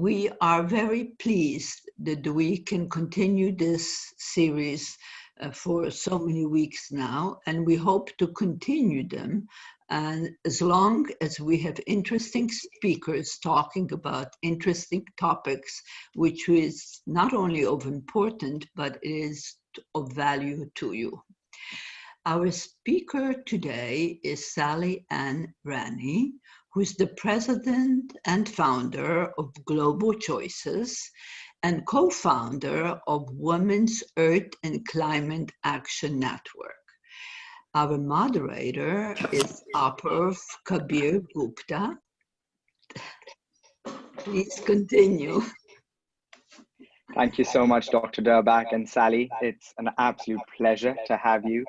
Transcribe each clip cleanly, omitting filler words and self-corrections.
We are very pleased that we can continue this series for so many weeks now, and we hope to continue them. And as long as we have interesting speakers talking about interesting topics, which is not only of importance, but is of value to you. Our speaker today is Sally Ann Ranney, who is the president and founder of Global Choices and co-founder of Women's Earth and Climate Action Network. Our moderator is Apurv Gupta. Please continue. Thank you so much, Dr. Durbach and Sally. It's an absolute pleasure to have you.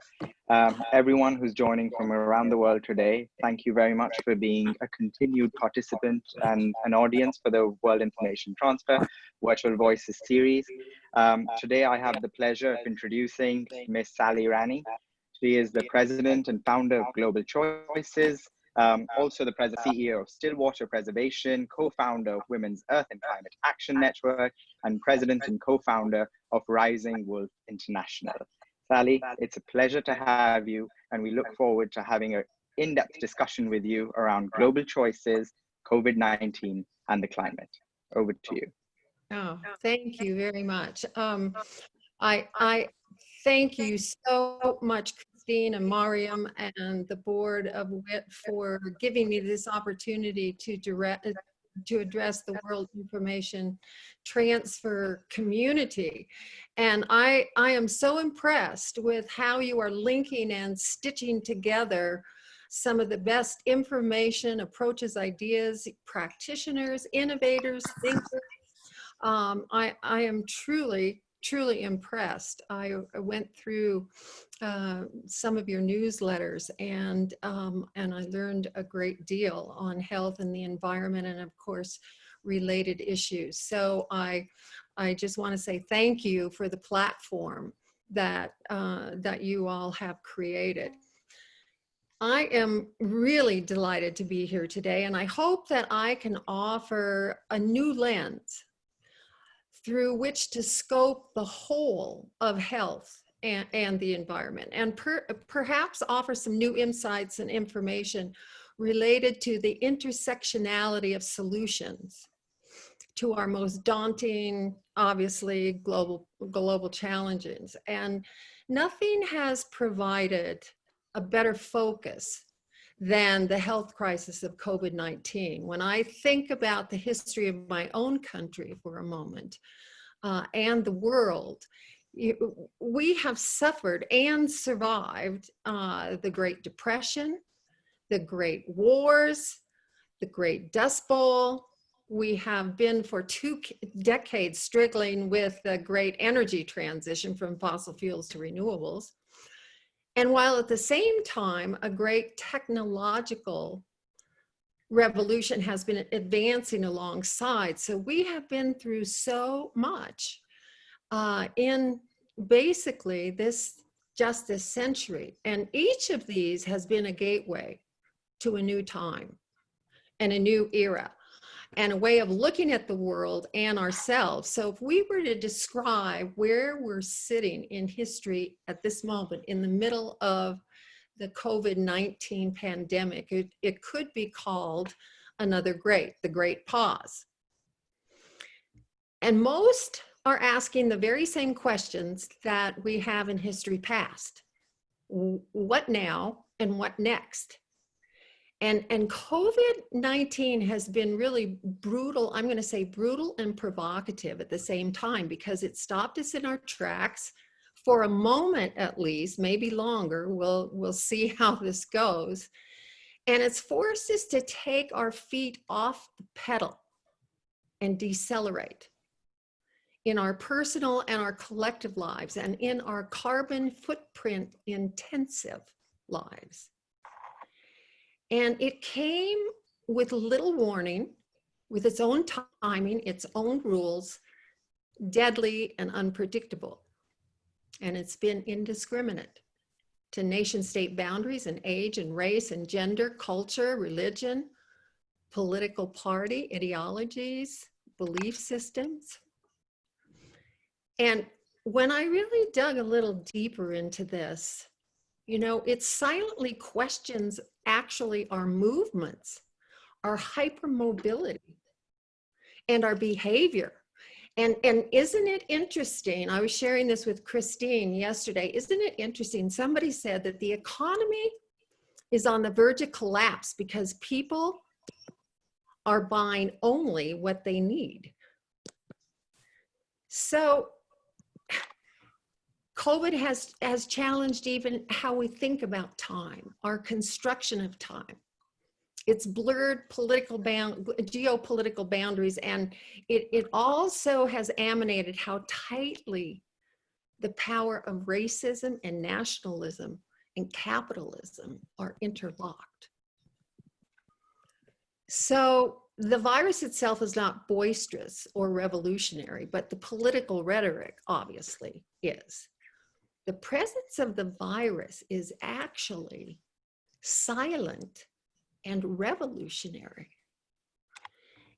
Everyone who's joining from around the world today, thank you very much for being a continued participant and an audience for the World Information Transfer Virtual Voices series. Today, I have the pleasure of introducing Miss Sally Ranney. She is the president and founder of Global Choices, also the CEO of Stillwater Preservation, co-founder of Women's Earth and Climate Action Network, and president and co-founder of Rising Wolf International. Sally, it's a pleasure to have you, and we look forward to having an in-depth discussion with you around global choices, COVID-19, and the climate. Over to you. Oh, thank you very much. I thank you so much, Christine and Mariam and the board of WIT for giving me this opportunity to address the World Information Transfer community. And I am so impressed with how you are linking and stitching together some of the best information, approaches, ideas, practitioners, innovators, thinkers. I am truly impressed. I went through some of your newsletters and I learned a great deal on health and the environment and of course related issues. So I just want to say thank you for the platform that you all have created. I am really delighted to be here today, and I hope that I can offer a new lens through which to scope the whole of health and the environment, and perhaps offer some new insights and information related to the intersectionality of solutions to our most daunting, obviously, global challenges. And nothing has provided a better focus than the health crisis of COVID-19. When I think about the history of my own country for a moment, and the world, we have suffered and survived the Great Depression, the Great Wars, the Great Dust Bowl. We have been for 2 decades struggling with the great energy transition from fossil fuels to renewables. And while at the same time, a great technological revolution has been advancing alongside. So we have been through so much in basically this century. And each of these has been a gateway to a new time and a new era and a way of looking at the world and ourselves. So if we were to describe where we're sitting in history at this moment in the middle of the COVID-19 pandemic, it could be called another the Great Pause. And most are asking the very same questions that we have in history past. What now and what next? And COVID-19 has been really brutal, I'm gonna say brutal and provocative at the same time, because it stopped us in our tracks for a moment at least, maybe longer. We'll see how this goes. And it's forced us to take our feet off the pedal and decelerate in our personal and our collective lives and in our carbon footprint intensive lives. And it came with little warning, with its own timing, its own rules, deadly and unpredictable. And it's been indiscriminate to nation state boundaries and age and race and gender, culture, religion, political party, ideologies, belief systems. And when I really dug a little deeper into this, you know, it silently questions actually our movements, our hypermobility, and our behavior. And isn't it interesting? I was sharing this with Christine yesterday. Isn't it interesting? Somebody said that the economy is on the verge of collapse because people are buying only what they need. So COVID has challenged even how we think about time, our construction of time. It's blurred geopolitical boundaries, and it also has emanated how tightly the power of racism and nationalism and capitalism are interlocked. So the virus itself is not boisterous or revolutionary, but the political rhetoric obviously is. The presence of the virus is actually silent and revolutionary.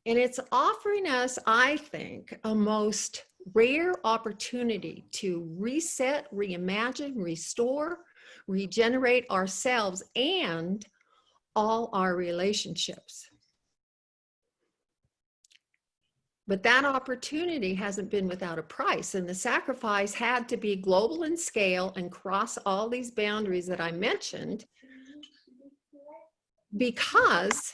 And it's offering us, I think, a most rare opportunity to reset, reimagine, restore, regenerate ourselves and all our relationships. But that opportunity hasn't been without a price, and the sacrifice had to be global in scale and cross all these boundaries that I mentioned, because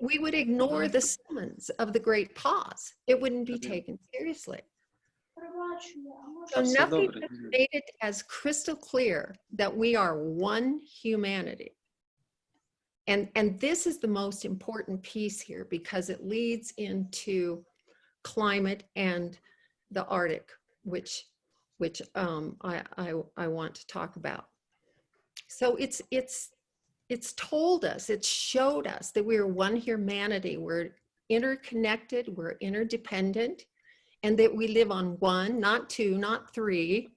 we would ignore the summons of the great pause. It wouldn't be taken seriously. So nothing has made it as crystal clear that we are one humanity. And this is the most important piece here, because it leads into climate and the Arctic, which I want to talk about. So it's told us, it's showed us that we are one humanity. We're interconnected, we're interdependent, and that we live on one, not two, not three,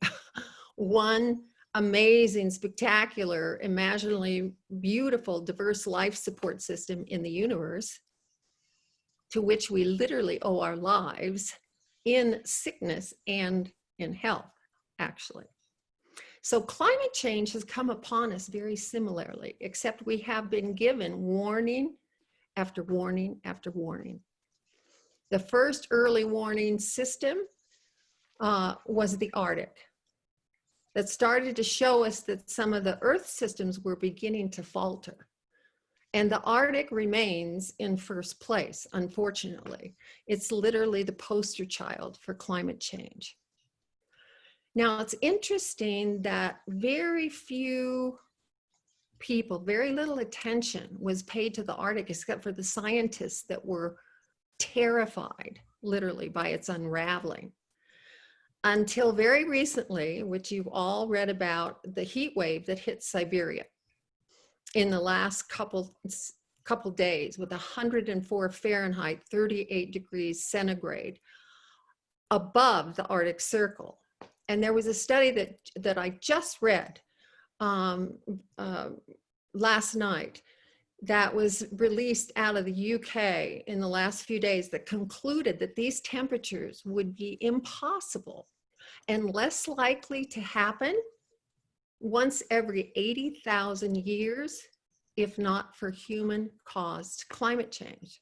one amazing, spectacular, imaginably beautiful, diverse life support system in the universe, to which we literally owe our lives in sickness and in health, actually. So climate change has come upon us very similarly, except we have been given warning after warning after warning. The first early warning system was the Arctic, that started to show us that some of the Earth systems were beginning to falter. And the Arctic remains in first place, unfortunately. It's literally the poster child for climate change. Now, it's interesting that very few people, very little attention was paid to the Arctic, except for the scientists that were terrified, literally, by its unraveling. Until very recently, which you've all read about, the heat wave that hit Siberia in the last couple days with 104 Fahrenheit, 38 degrees centigrade above the Arctic Circle. And there was a study that I just read last night that was released out of the UK in the last few days that concluded that these temperatures would be impossible and less likely to happen once every 80,000 years, if not for human-caused climate change.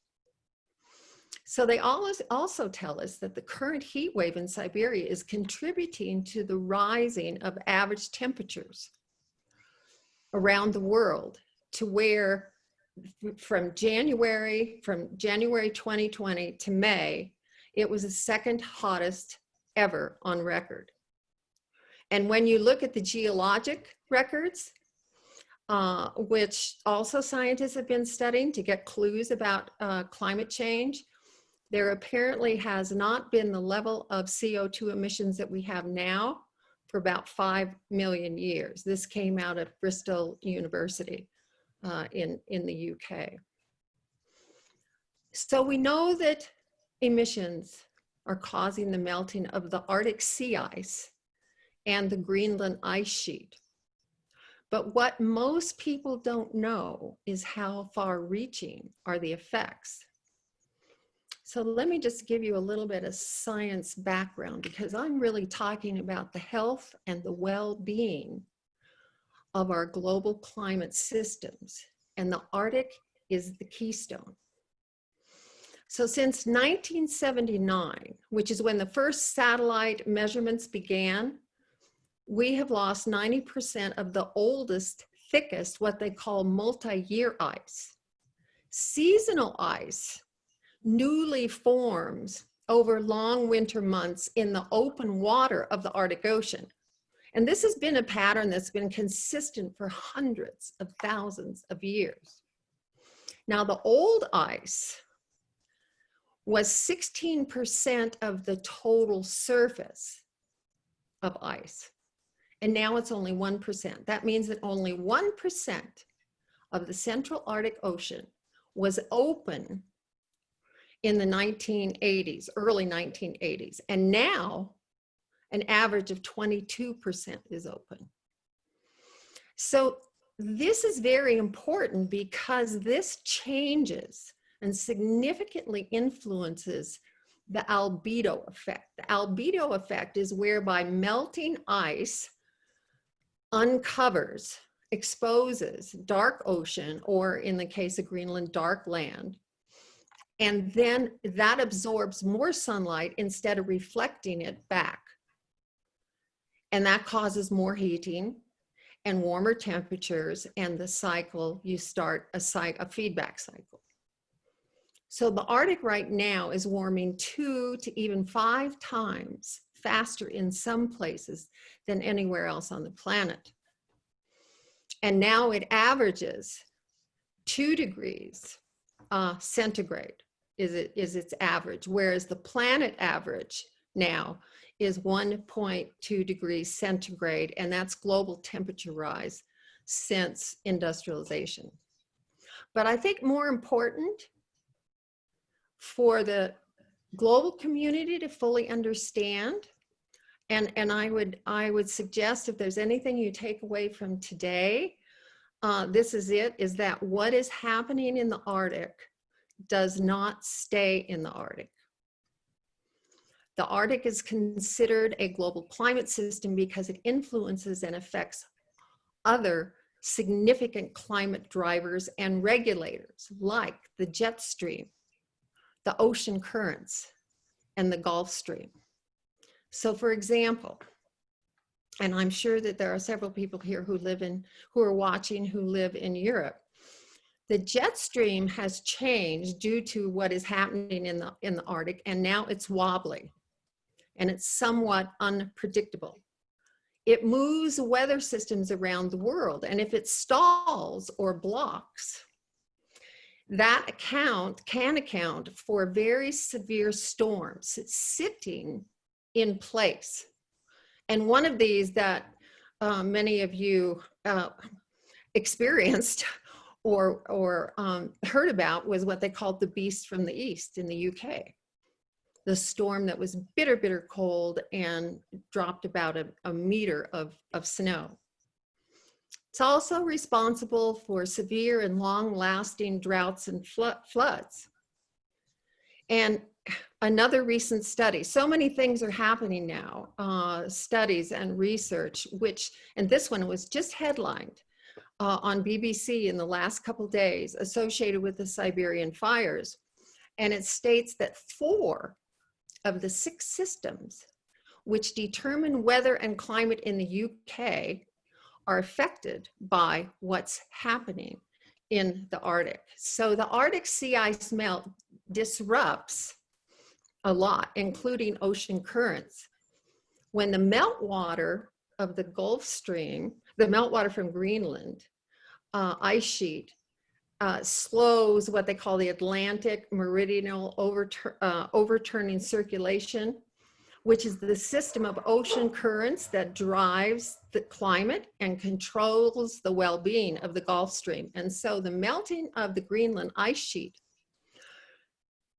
So they also tell us that the current heat wave in Siberia is contributing to the rising of average temperatures around the world, to where from January 2020 to May, it was the second hottest ever on record. And when you look at the geologic records, which also scientists have been studying to get clues about climate change, there apparently has not been the level of CO2 emissions that we have now for about 5 million years. This came out of Bristol University in the UK. So we know that emissions are causing the melting of the Arctic sea ice and the Greenland ice sheet. But what most people don't know is how far-reaching are the effects. So let me just give you a little bit of science background, because I'm really talking about the health and the well-being of our global climate systems, and the Arctic is the keystone. So since 1979, which is when the first satellite measurements began, we have lost 90% of the oldest, thickest, what they call multi-year ice. Seasonal ice newly forms over long winter months in the open water of the Arctic Ocean. And this has been a pattern that's been consistent for hundreds of thousands of years. Now, the old ice was 16% of the total surface of ice. And now it's only 1%. That means that only 1% of the Central Arctic Ocean was open in the 1980s, early 1980s. And now an average of 22% is open. So this is very important because this changes and significantly influences the albedo effect. The albedo effect is whereby melting ice uncovers, exposes dark ocean, or in the case of Greenland, dark land. And then that absorbs more sunlight instead of reflecting it back. And that causes more heating and warmer temperatures, and the cycle, you start a feedback cycle. So the Arctic right now is warming 2 to even 5 times faster in some places than anywhere else on the planet. And now it averages 2 degrees centigrade is its average, whereas the planet average now is 1.2 degrees centigrade, and that's global temperature rise since industrialization. But I think more important for the global community to fully understand, and I would suggest, if there's anything you take away from today, this is it, is that what is happening in the Arctic does not stay in the Arctic. The Arctic is considered a global climate system because it influences and affects other significant climate drivers and regulators like the jet stream, the ocean currents, and the Gulf Stream. So for example, and I'm sure that there are several people here who are watching who live in Europe, the jet stream has changed due to what is happening in the Arctic, and now it's wobbly and it's somewhat unpredictable. It moves weather systems around the world, and if it stalls or blocks, that can account for very severe storms sitting in place. And one of these that many of you experienced or heard about was what they called the Beast from the East in the UK. The storm that was bitter, bitter cold and dropped about a meter of snow. It's also responsible for severe and long-lasting droughts and floods. And another recent study, so many things are happening now, studies and research, and this one was just headlined on BBC in the last couple days associated with the Siberian fires. And it states that 4 of the 6 systems which determine weather and climate in the UK are affected by what's happening in the Arctic. So the Arctic sea ice melt disrupts a lot, including ocean currents. When the meltwater of the Gulf Stream, the meltwater from Greenland ice sheet slows what they call the Atlantic meridional overturning circulation, which is the system of ocean currents that drives the climate and controls the well-being of the Gulf Stream. And so the melting of the Greenland ice sheet,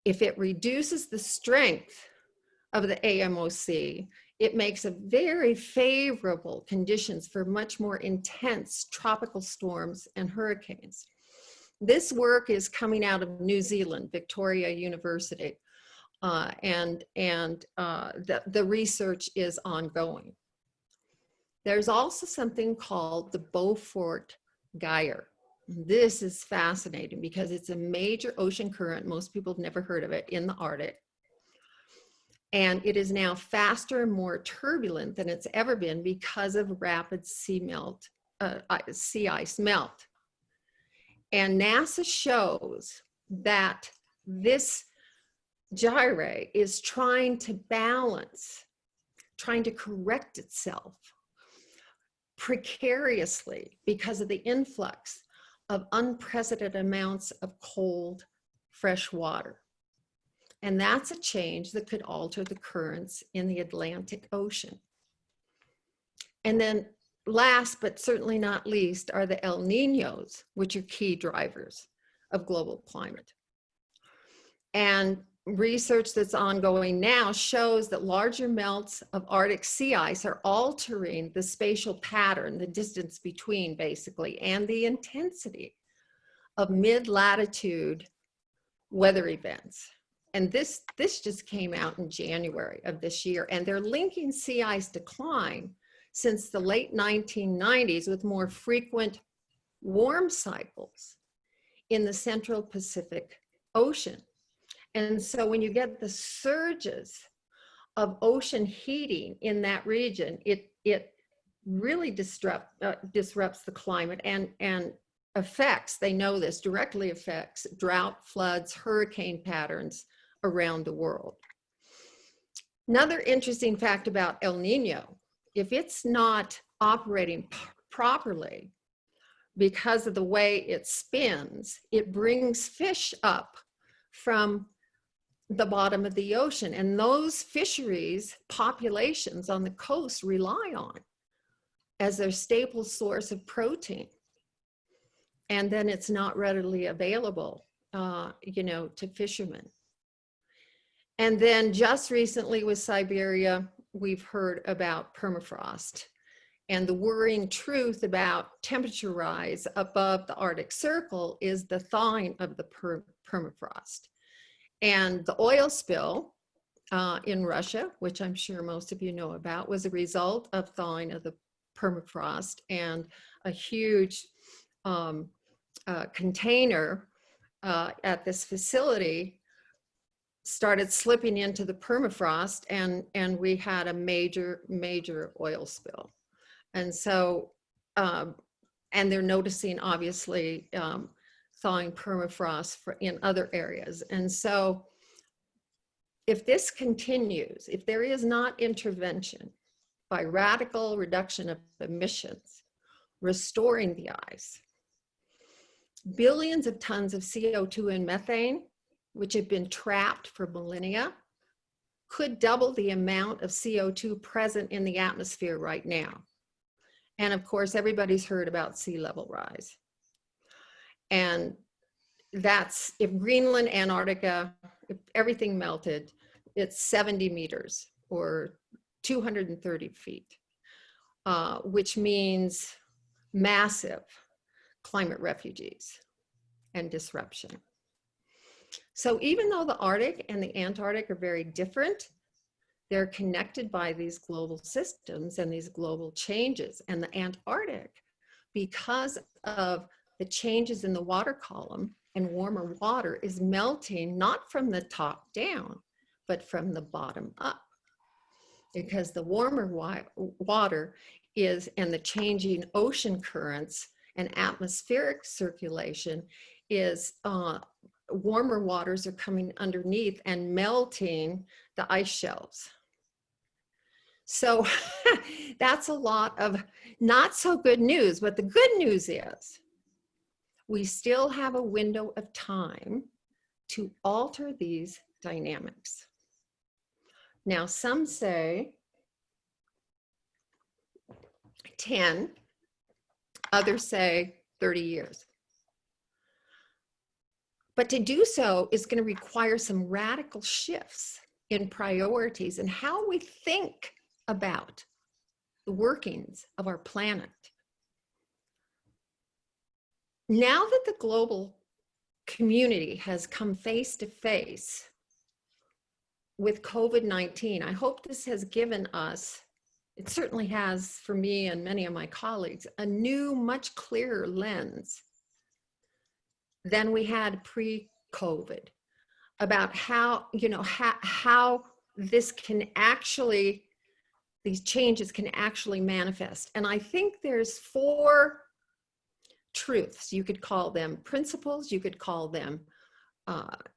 if it reduces the strength of the AMOC, it makes a very favorable conditions for much more intense tropical storms and hurricanes. This work is coming out of New Zealand, Victoria University. The research is ongoing. There's also something called the Beaufort Gyre. This is fascinating because it's a major ocean current. Most people have never heard of it in the Arctic. And it is now faster and more turbulent than it's ever been because of rapid sea ice melt. And NASA shows that this gyre is trying to balance, trying to correct itself precariously because of the influx of unprecedented amounts of cold, fresh water. And that's a change that could alter the currents in the Atlantic Ocean. And then last, but certainly not least, are the El Niños, which are key drivers of global climate. And research that's ongoing now shows that larger melts of Arctic sea ice are altering the spatial pattern, the distance between basically, and the intensity of mid-latitude weather events. And this just came out in January of this year, and they're linking sea ice decline since the late 1990s with more frequent warm cycles in the Central Pacific Ocean. And so when you get the surges of ocean heating in that region, it really disrupts the climate and affects, they know this, directly affects drought, floods, hurricane patterns around the world. Another interesting fact about El Nino, if it's not operating properly because of the way it spins, it brings fish up from the bottom of the ocean, and those fisheries populations on the coast rely on as their staple source of protein. And then it's not readily available, to fishermen. And then just recently with Siberia, we've heard about permafrost. And the worrying truth about temperature rise above the Arctic Circle is the thawing of the permafrost. And the oil spill in Russia, which I'm sure most of you know about, was a result of thawing of the permafrost, and a huge container at this facility started slipping into the permafrost, and we had a major oil spill. And so, and they're noticing obviously thawing permafrost in other areas. And so if this continues, if there is not intervention by radical reduction of emissions, restoring the ice, billions of tons of CO2 and methane, which have been trapped for millennia, could double the amount of CO2 present in the atmosphere right now. And of course, everybody's heard about sea level rise. And that's, if Greenland, Antarctica, if everything melted, it's 70 meters or 230 feet, which means massive climate refugees and disruption. So even though the Arctic and the Antarctic are very different, they're connected by these global systems and these global changes. And the Antarctic, because of the changes in the water column and warmer water, is melting not from the top down, but from the bottom up. Because the warmer water is, and the changing ocean currents and atmospheric circulation is, warmer waters are coming underneath and melting the ice shelves. So that's a lot of not so good news, but the good news is we still have a window of time to alter these dynamics. Now, some say 10, others say 30 years. But to do so is going to require some radical shifts in priorities and how we think about the workings of our planet. Now that the global community has come face to face with COVID-19, I hope this has given us, it certainly has for me and many of my colleagues, a new, much clearer lens than we had pre-COVID about how, you know, how this can actually, these changes can actually manifest. And I think there's 4 truths, you could call them principles, you could call them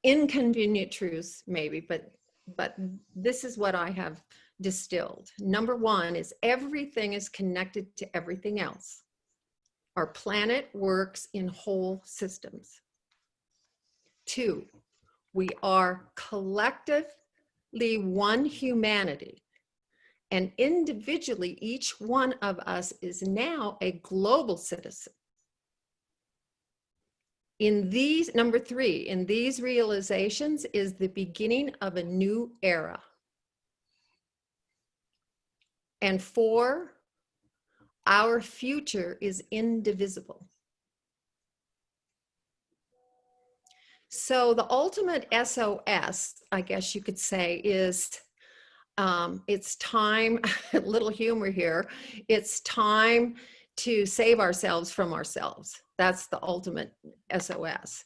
inconvenient truths maybe, but this is what I have distilled. Number 1 is everything is connected to everything else. Our planet works in whole systems. 2, we are collectively one humanity, and individually each one of us is now a global citizen. In these, number 3, in these realizations is the beginning of a new era. And 4, our future is indivisible. So the ultimate SOS, I guess you could say, is it's time, a little humor here, it's time to save ourselves from ourselves. That's the ultimate SOS.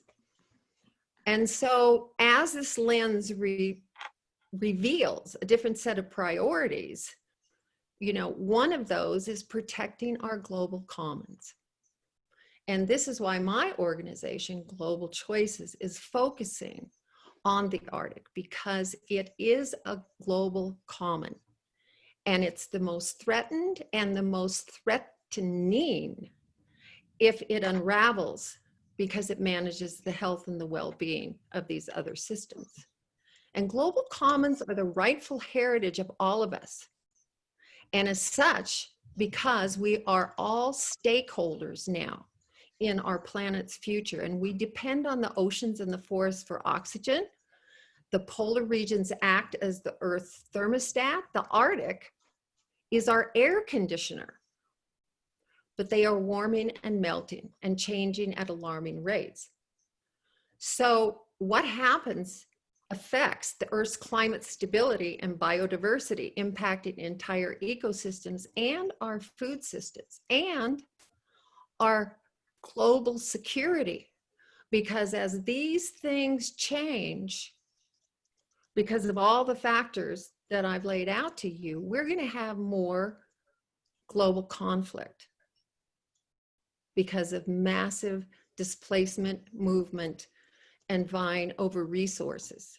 And so as this lens reveals a different set of priorities, you know, one of those is protecting our global commons. And this is why my organization, Global Choices, is focusing on the Arctic, because it is a global common. And it's the most threatened and the most threatening if it unravels, because it manages the health and the well-being of these other systems. And global commons are the rightful heritage of all of us. And as such, because we are all stakeholders now in our planet's future, and we depend on the oceans and the forests for oxygen, the polar regions act as the Earth's thermostat, the Arctic is our air conditioner, but they are warming and melting and changing at alarming rates. So what happens affects the Earth's climate stability and biodiversity, impacting entire ecosystems and our food systems and our global security. Because as these things change, because of all the factors that I've laid out to you, we're going to have more global conflict because of massive displacement, movement, and vying over resources.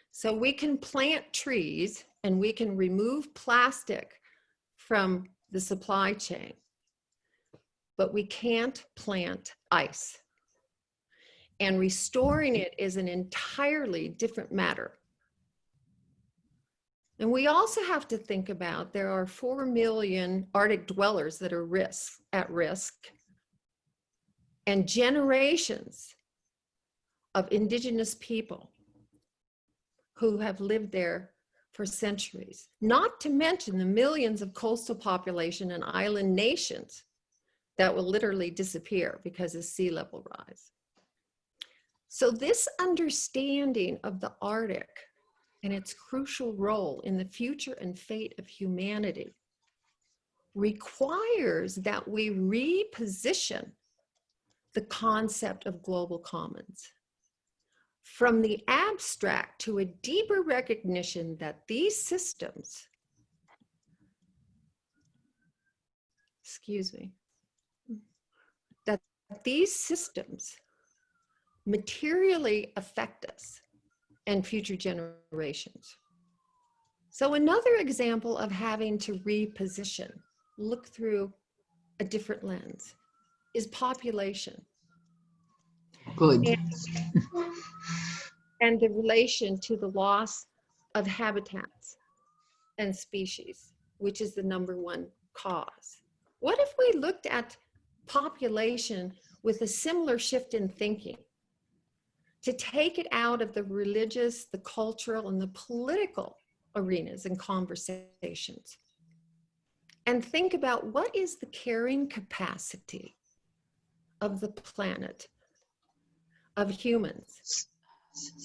So we can plant trees and we can remove plastic from the supply chain, but we can't plant ice. And restoring it is an entirely different matter. And we also have to think about there are 4 million Arctic dwellers that are at risk, and generations of indigenous people who have lived there for centuries, not to mention the millions of coastal population and island nations that will literally disappear because of sea level rise. So this understanding of the Arctic and its crucial role in the future and fate of humanity requires that we reposition the concept of global commons from the abstract to a deeper recognition that these systems, that these systems materially affect us and future generations. So another example of having to reposition, look through a different lens, is population. Good. And the relation to the loss of habitats and species, which is the #1 cause. What if we looked at population with a similar shift in thinking, to take it out of the religious, the cultural, and the political arenas and conversations, and think about what is the carrying capacity of the planet, of humans,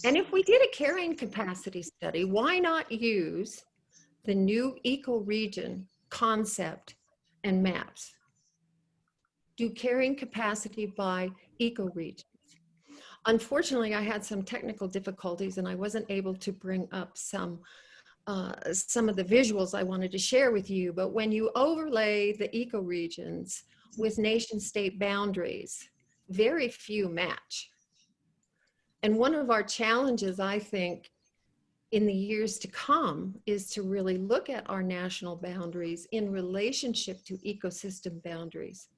And if we did a carrying capacity study, why not use the new ecoregion concept and maps? Do carrying capacity by ecoregions. Unfortunately, I had some technical difficulties and I wasn't able to bring up some of the visuals I wanted to share with you, but when you overlay the ecoregions with nation-state boundaries, very few match. And one of our challenges, I think, in the years to come is to really look at our national boundaries in relationship to ecosystem boundaries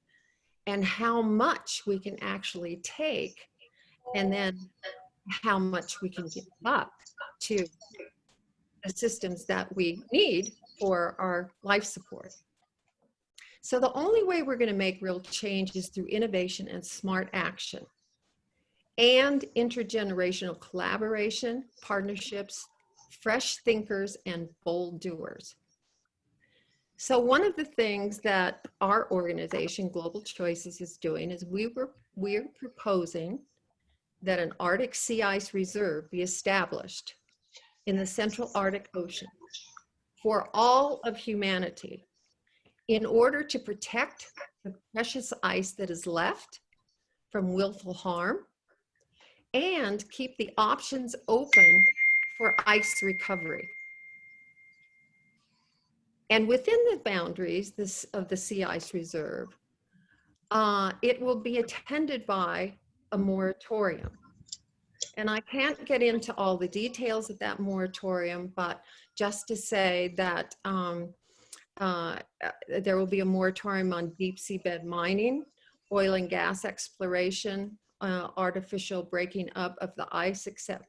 and how much we can actually take and then how much we can give up to the systems that we need for our life support. So the only way we're going to make real change is through innovation and smart action and intergenerational collaboration, partnerships, fresh thinkers, and bold doers. So one of the things that our organization, Global Choices, is doing is we're proposing that an Arctic sea ice reserve be established in the Central Arctic Ocean for all of humanity in order to protect the precious ice that is left from willful harm and keep the options open for ice recovery. And within the boundaries of the sea ice reserve, it will be attended by a moratorium. And I can't get into all the details of that moratorium, but just to say that there will be a moratorium on deep seabed mining, oil and gas exploration, artificial breaking up of the ice, except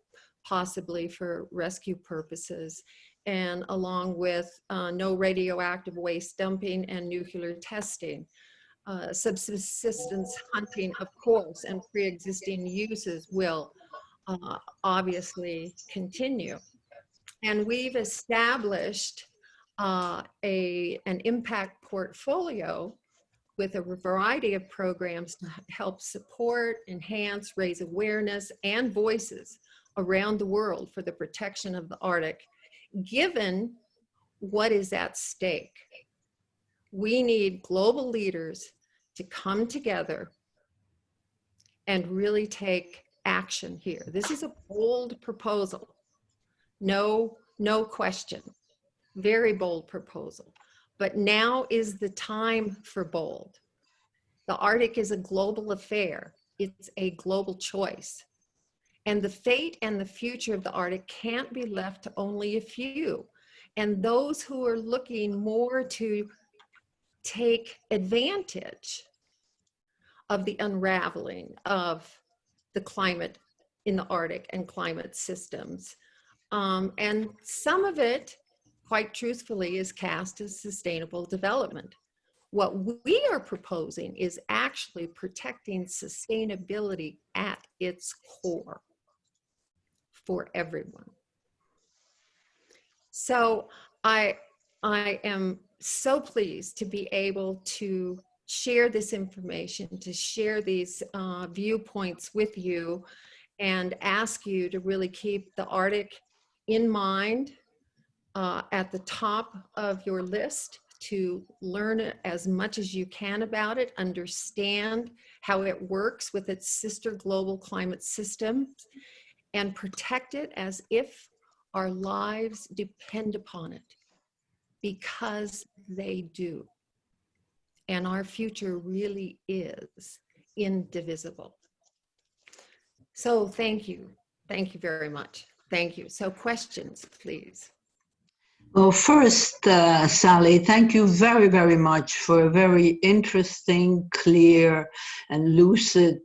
possibly for rescue purposes, and along with no radioactive waste dumping and nuclear testing. Subsistence hunting, of course, and pre-existing uses will obviously continue. And we've established an impact portfolio with a variety of programs to help support, enhance, raise awareness and voices around the world for the protection of the Arctic, given what is at stake. We need global leaders to come together and really take action here. This is a bold proposal. No question. Very bold proposal. But now is the time for bold. The Arctic is a global affair. It's a global choice. And the fate and the future of the Arctic can't be left to only a few. And those who are looking more to take advantage of the unraveling of the climate in the Arctic and climate systems. And some of it, quite truthfully, is cast as sustainable development. What we are proposing is actually protecting sustainability at its core for everyone. So I am so pleased to be able to share this information, to share these viewpoints with you, and ask you to really keep the Arctic in mind at the top of your list, to learn as much as you can about it, understand how it works with its sister global climate systems, and protect it as if our lives depend upon it, because they do. And our future really is indivisible. So thank you. Thank you very much. Thank you. So questions, please. Well, first, Sally, thank you very, very much for a very interesting, clear, and lucid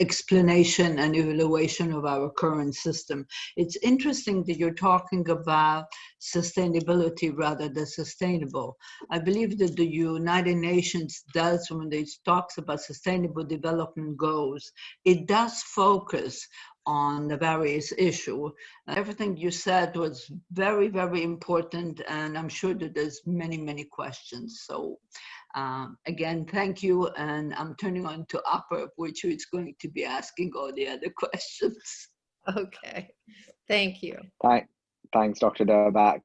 explanation and evaluation of our current system. It's interesting that you're talking about sustainability rather than sustainable. I believe that the United Nations does, when it talks about sustainable development goals, it does focus on the various issues. Everything you said was very, very important, and I'm sure that there's many, many questions. So Again, thank you, and I'm turning on to Apurv, which is going to be asking all the other questions. Okay, thank you. Thanks, Dr. Durbach.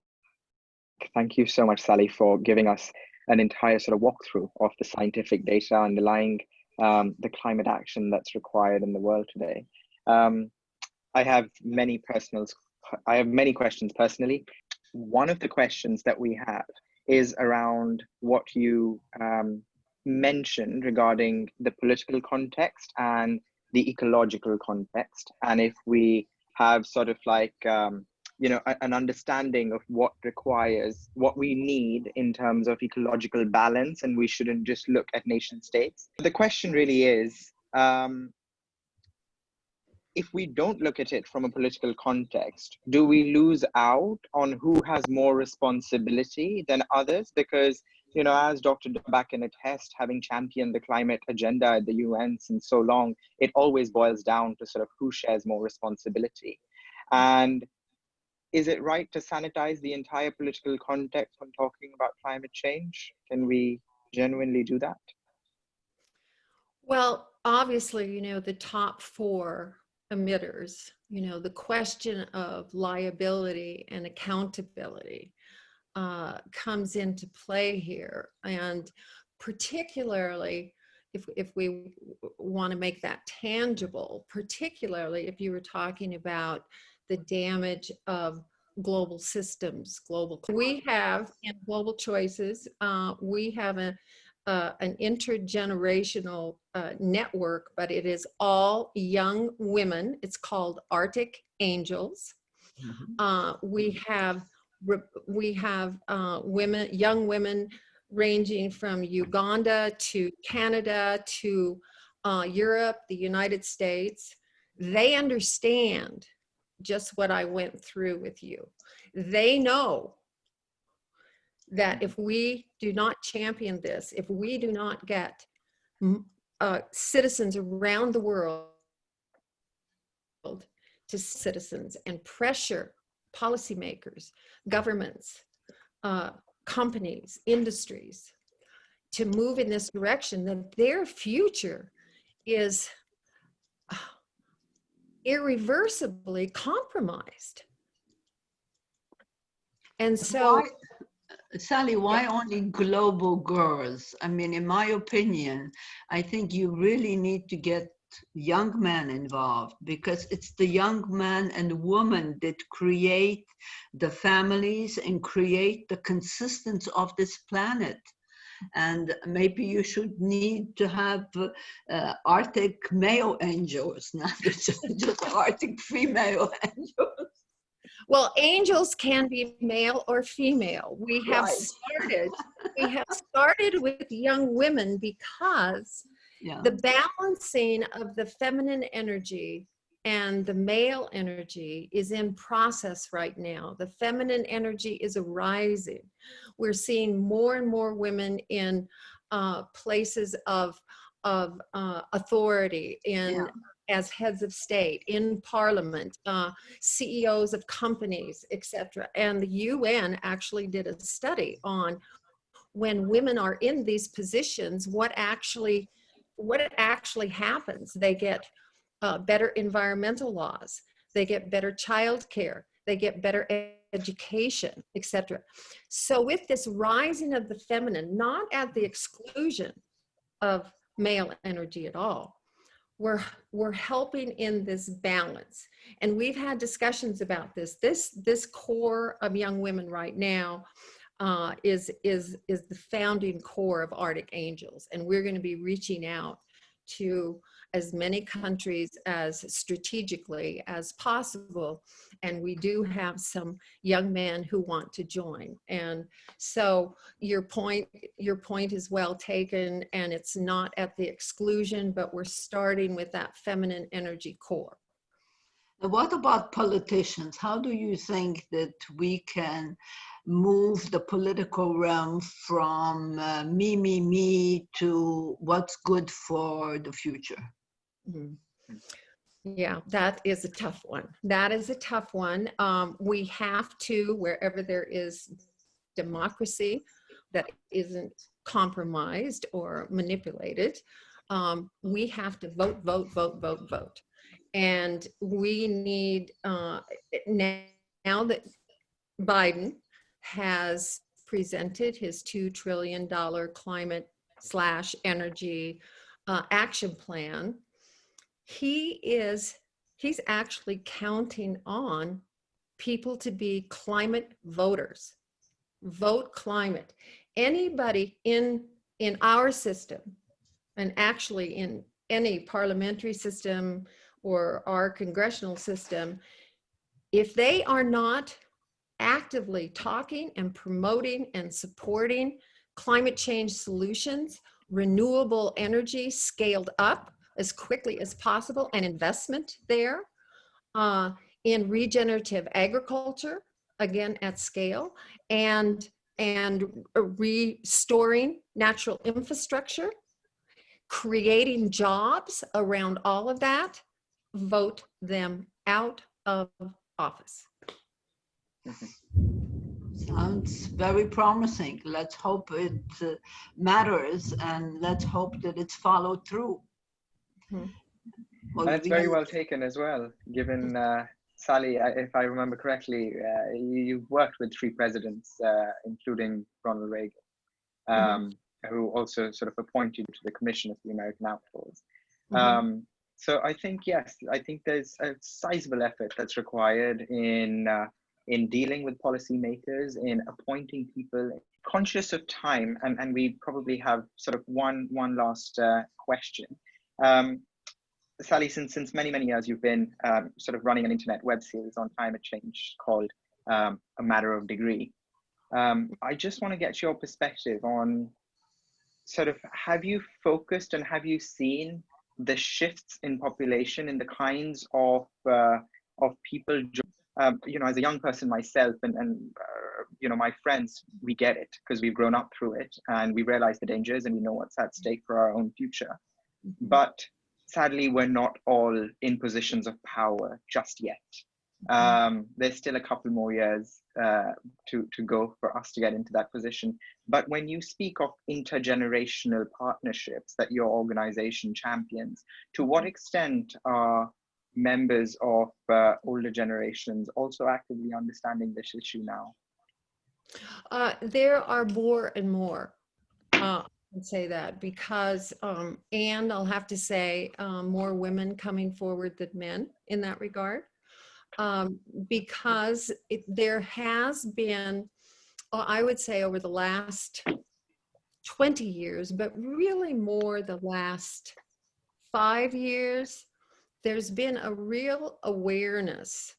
Thank you so much, Sally, for giving us an entire sort of walkthrough of the scientific data underlying the climate action that's required in the world today. I have many questions personally. One of the questions that we have is around what you mentioned regarding the political context and the ecological context, and if we have sort of like you know, an understanding of what we need in terms of ecological balance, and we shouldn't just look at nation states. The question really is, if we don't look at it from a political context, do we lose out on who has more responsibility than others? Because, you know, as Dr. Durbach can attest, having championed the climate agenda at the UN since so long, it always boils down to sort of who shares more responsibility. And is it right to sanitize the entire political context when talking about climate change? Can we genuinely do that? Well, obviously, you know, the top 4 emitters, you know, the question of liability and accountability comes into play here. And particularly if we want to make that tangible, particularly if you were talking about the damage of global systems, we have in Global Choices, we have an intergenerational network, but it is all young women. It's called Arctic Angels. We have young women ranging from Uganda to Canada to Europe, the United States. They understand just what I went through with you. They know that if we do not champion this, if we do not get citizens around the world to citizens and pressure policymakers, governments, companies, industries to move in this direction, then their future is irreversibly compromised. And so, Sally, why only global girls? I mean, in my opinion, I think you really need to get young men involved, because it's the young man and woman that create the families and create the consistency of this planet. And maybe you should need to have Arctic male angels, not just Arctic female angels. Well, angels can be male or female. We have started with young women because the balancing of the feminine energy and the male energy is in process right now. The feminine energy is arising. We're seeing more and more women in places of authority, as heads of state, in parliament, CEOs of companies, etc. And the UN actually did a study on when women are in these positions, what actually happens. They get better environmental laws, they get better childcare, they get better education, etc. So with this rising of the feminine, not at the exclusion of male energy at all, we're helping in this balance. And we've had discussions about this. This core of young women right now is the founding core of Arctic Angels. And we're going to be reaching out to as many countries as strategically as possible. And we do have some young men who want to join. And so your point is well taken, and it's not at the exclusion, but we're starting with that feminine energy core. And what about politicians? How do you think that we can move the political realm from me to what's good for the future? Mm-hmm. Yeah, that is a tough one. That is a tough one. We have to, wherever there is democracy that isn't compromised or manipulated, we have to vote, vote, vote, vote, vote. And we need, now that Biden has presented his $2 trillion climate/energy action plan, he's actually counting on people to be climate voters. Vote climate. Anybody in our system, and actually in any parliamentary system or our congressional system, if they are not actively talking and promoting and supporting climate change solutions, renewable energy scaled up as quickly as possible, and investment there, in regenerative agriculture, again at scale, and restoring natural infrastructure, creating jobs around all of that, vote them out of office. Sounds very promising. Let's hope it matters, and let's hope that it's followed through. And it's very well taken as well, given, Sally, if I remember correctly, you've worked with 3 presidents, including Ronald Reagan, who also sort of appointed you to the Commission of the American Outlaws. So I think, yes, I think there's a sizable effort that's required in dealing with policymakers, in appointing people conscious of time. And we probably have sort of one last question. Sally, since many years, you've been sort of running an internet web series on climate change called A Matter of Degree. I just want to get your perspective on sort of, have you focused and have you seen the shifts in population in the kinds of people, you know, as a young person myself and you know, my friends, we get it because we've grown up through it and we realize the dangers and we know what's at stake for our own future. But sadly, we're not all in positions of power just yet. There's still a couple more years to go for us to get into that position. But when you speak of intergenerational partnerships that your organization champions, to what extent are members of older generations also actively understanding this issue now? There are more and more. I'd say that because, and I'll have to say, more women coming forward than men in that regard, because there has been, I would say, over the last 20 years, but really more the last 5 years, there's been a real awareness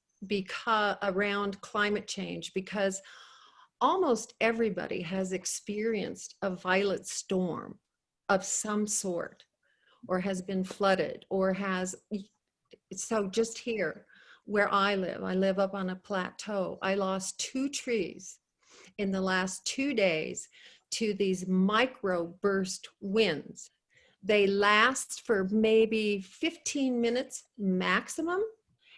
around climate change, because almost everybody has experienced a violent storm of some sort, or has been flooded, or has, so just here where I live up on a plateau. I lost 2 trees in the last 2 days to these micro burst winds. They last for maybe 15 minutes maximum,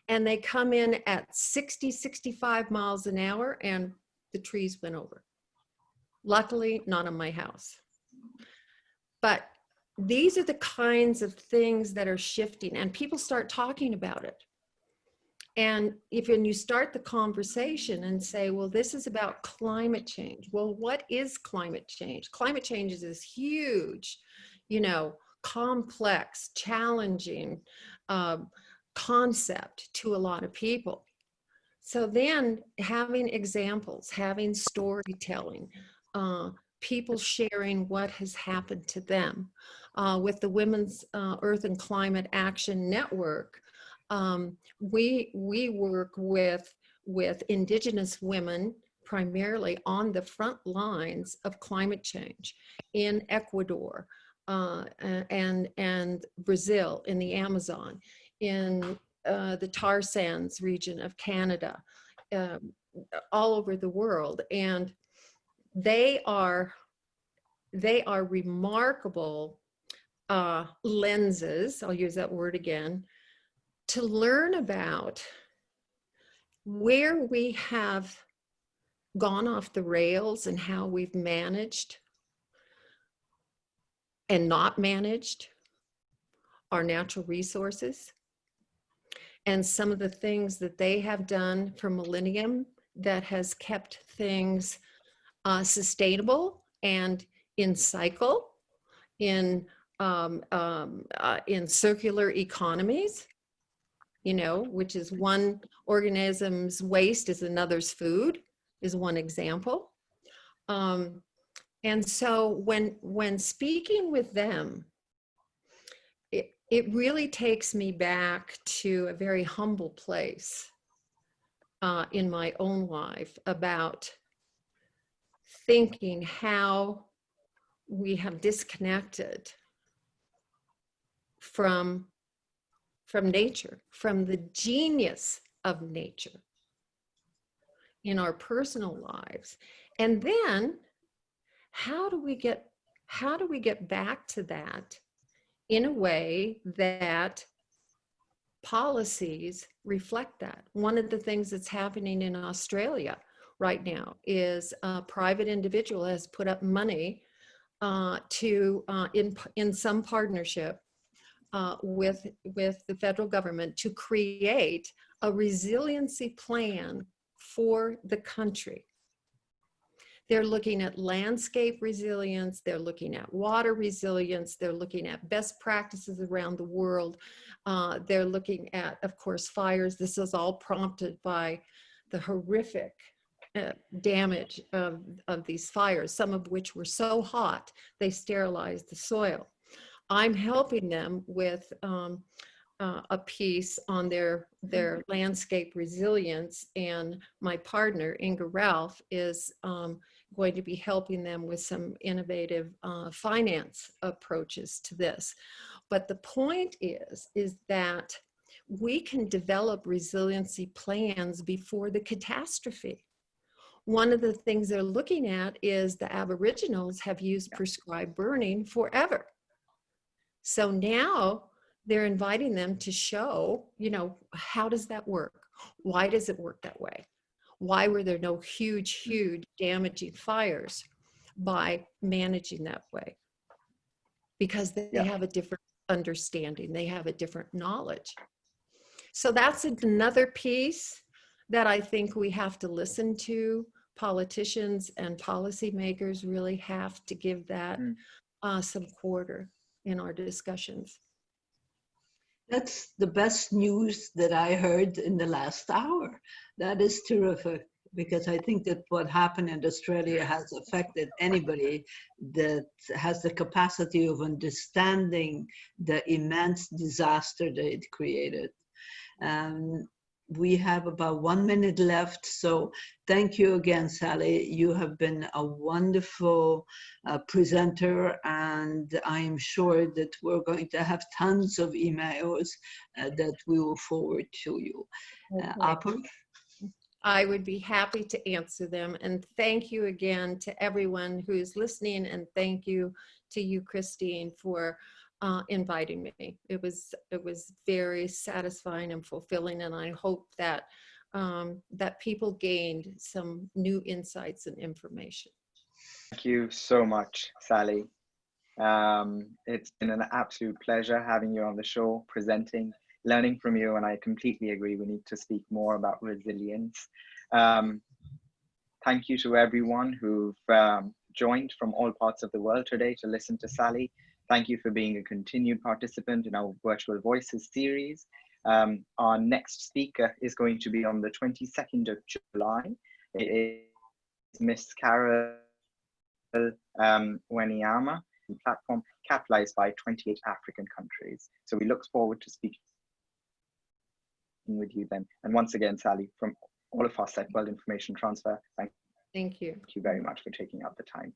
and they come in at 60, 65 miles an hour, and the trees went over. Luckily, not on my house. But these are the kinds of things that are shifting, and people start talking about it. And when you start the conversation and say, well, this is about climate change. Well, what is climate change? Climate change is this huge, you know, complex, challenging concept to a lot of people. So then having examples, having storytelling, people sharing what has happened to them. With the Women's Earth and Climate Action Network, we work with Indigenous women primarily on the front lines of climate change in Ecuador and Brazil, in the Amazon, in the tar sands region of Canada, all over the world. And they are remarkable lenses, I'll use that word again, to learn about where we have gone off the rails and how we've managed and not managed our natural resources. And some of the things that they have done for millennium that has kept things sustainable and in cycle, in circular economies, you know, which is one organism's waste is another's food, is one example. And so when speaking with them, it really takes me back to a very humble place in my own life about thinking how we have disconnected from nature, from the genius of nature in our personal lives. And then how do we get back to that in a way that policies reflect that? One of the things that's happening in Australia right now is a private individual has put up money in some partnership with the federal government to create a resiliency plan for the country. They're looking at landscape resilience, they're looking at water resilience, they're looking at best practices around the world. They're looking at, of course, fires. This is all prompted by the horrific damage of these fires, some of which were so hot, they sterilized the soil. I'm helping them with a piece on their landscape resilience, and my partner, Inga Ralph, is going to be helping them with some innovative finance approaches to this. But the point is that we can develop resiliency plans before the catastrophe. One of the things they're looking at is the Aboriginals have used prescribed burning forever. So now they're inviting them to show, you know, how does that work? Why does it work that way? Why were there no huge damaging fires by managing that way? Because they have a different understanding. They have a different knowledge. So that's another piece that I think we have to listen to. Politicians and policymakers really have to give that some quarter in our discussions. That's the best news that I heard in the last hour. That is terrific, because I think that what happened in Australia has affected anybody that has the capacity of understanding the immense disaster that it created. We have about 1 minute left, so thank you again, Sally. You have been a wonderful presenter, and I'm sure that we're going to have tons of emails that we will forward to you. Apurv? I would be happy to answer them, and thank you again to everyone who's listening, and thank you to you, Christine, for inviting me. It was very satisfying and fulfilling, and I hope that that people gained some new insights and information. Thank you so much, Sally. It's been an absolute pleasure having you on the show, presenting, learning from you, and I completely agree. We need to speak more about resilience. Thank you to everyone who've joined from all parts of the world today to listen to Sally. Thank you for being a continued participant in our Virtual Voices series. Our next speaker is going to be on the 22nd of July. It is Miss Carol Wenyama, platform capitalized by 28 African countries. So we look forward to speaking with you then. And once again, Sally, from all of us at World Information Transfer, thank you very much for taking out the time.